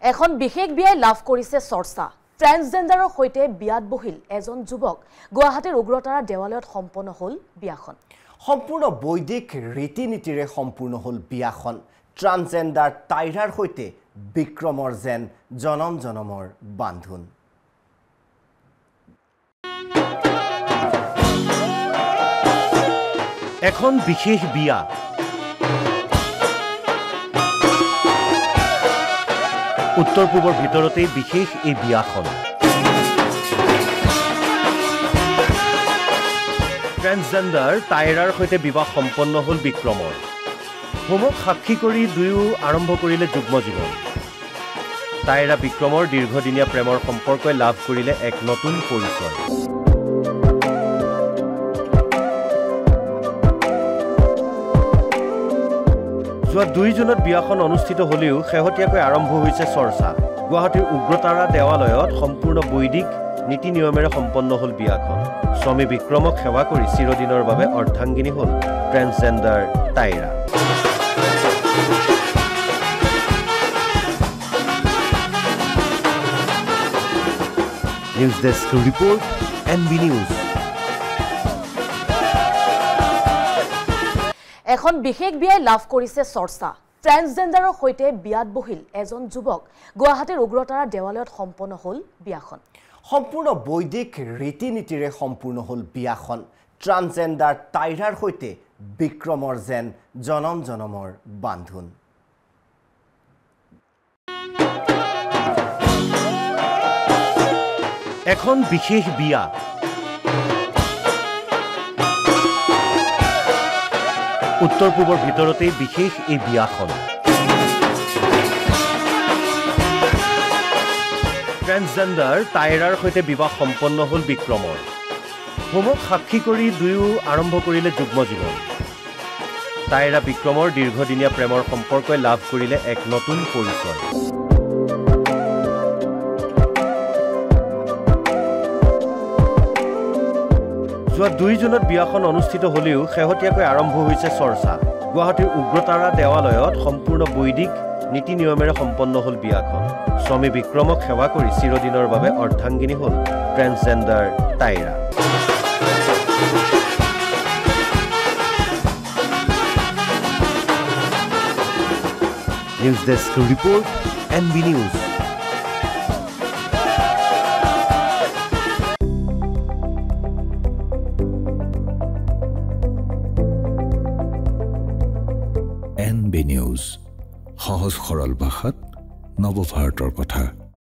এখন বিশেষ বিয়াই লাভ কৰিছে চৰ্চা ট্ৰান্সজেন্ডাৰৰ সৈতে বিয়াত বহিল এজন যুৱক গুৱাহাটীৰ উগ্ৰতাৰা দেৱালয়ত সম্পন্ন হল বিয়াখন সম্পূৰ্ণ বৈদিক ৰীতি-নীতিৰে সম্পূৰ্ণ হল বিয়াখন ট্ৰান্সজেন্ডাৰ টাইৰাৰ সৈতে বিক্ৰমৰ যেন জনম জনমৰ বান্ধোন এখন বিশেষ বিয়া উত্তৰ পূবৰ ভিতৰতে বিশেষ এই বিয়াখন ট্ৰান্সজেন্ডাৰ টাইৰাৰ সৈতে বিবাহ সম্পন্ন হল বিক্ৰমৰ হোমক সাক্ষী কৰি দুয়ো আৰম্ভ কৰিলে যুগ্ম জীৱন টাইৰা বিক্ৰমৰ দীৰ্ঘদিনীয়া প্ৰেমৰ সম্পৰ্কই লাভ কৰিলে এক নতুন পৰিচয় যোৱা 2 জুনত বিয়াখন অনুষ্ঠিত হলেও শেহতীয়াকৈ আৰম্ভ হৈছে চৰ্চা গুৱাহাটীৰ উগ্ৰতাৰা দেৱালয়ত সম্পূৰ্ণ বৈদিক নীতি নিয়মেৰে সম্পন্ন হল বিয়াখন স্বামী বিক্ৰমক সেৱা কৰি চিৰদিনৰ বাবে অৰ্ধাংগিনী হল ট্ৰান্সজেন্ডাৰ টাইৰা news desk report NB news এখন বিশেষ বিয়াই লাভ কৰিছে চৰ্চা ট্ৰান্সজেন্ডাৰৰ সৈতে বিয়াত বহিল এজন যুৱক গুৱাহাটীৰ উগ্ৰতাৰা দেৱালয়ত সম্পন্ন হল বিয়াখন সম্পূৰ্ণ বৈদিক ৰীতি-নীতিৰে সম্পূৰ্ণ হল বিয়াখন ট্ৰান্সজেন্ডাৰ টাইৰাৰ সৈতে বিক্ৰমৰ যেন জনম জনমৰ বান্ধোন এখন বিশেষ বিয়া উত্তৰ পূবৰ ভিতৰতে বিশেষ এই বিয়াখন ট্ৰান্সজেন্ডাৰ টাইৰাৰ সৈতে বিবাহ সম্পন্ন হল বিক্ৰমৰ হোমক সাক্ষী কৰি দুয়ো আৰম্ভ কৰিলে যুগ্ম জীৱন টাইৰা বিক্ৰমৰ দীৰ্ঘদিনীয়া প্ৰেমৰ সম্পৰ্কই লাভ কৰিলে এক নতুন পৰিচয় যোৱা 2 জুনত বিয়াখন অনুষ্ঠিত হলেও শেহতীয়াকৈ আৰম্ভ হৈছে চৰ্চা গুৱাহাটীৰ উগ্ৰতাৰা দেৱালয়ত সম্পূৰ্ণ বৈদিক নীতি নিয়মেৰে সম্পন্ন হল বিয়াখন স্বামী বিক্ৰমক সেৱা কৰি চিৰদিনৰ বাবে অৰ্ধাংগিনী হল ট্ৰান্সজেন্ডাৰ টাইৰা news desk report NB news NB news সহজ সৰল ভাষাত নৱভাৰতৰ কথা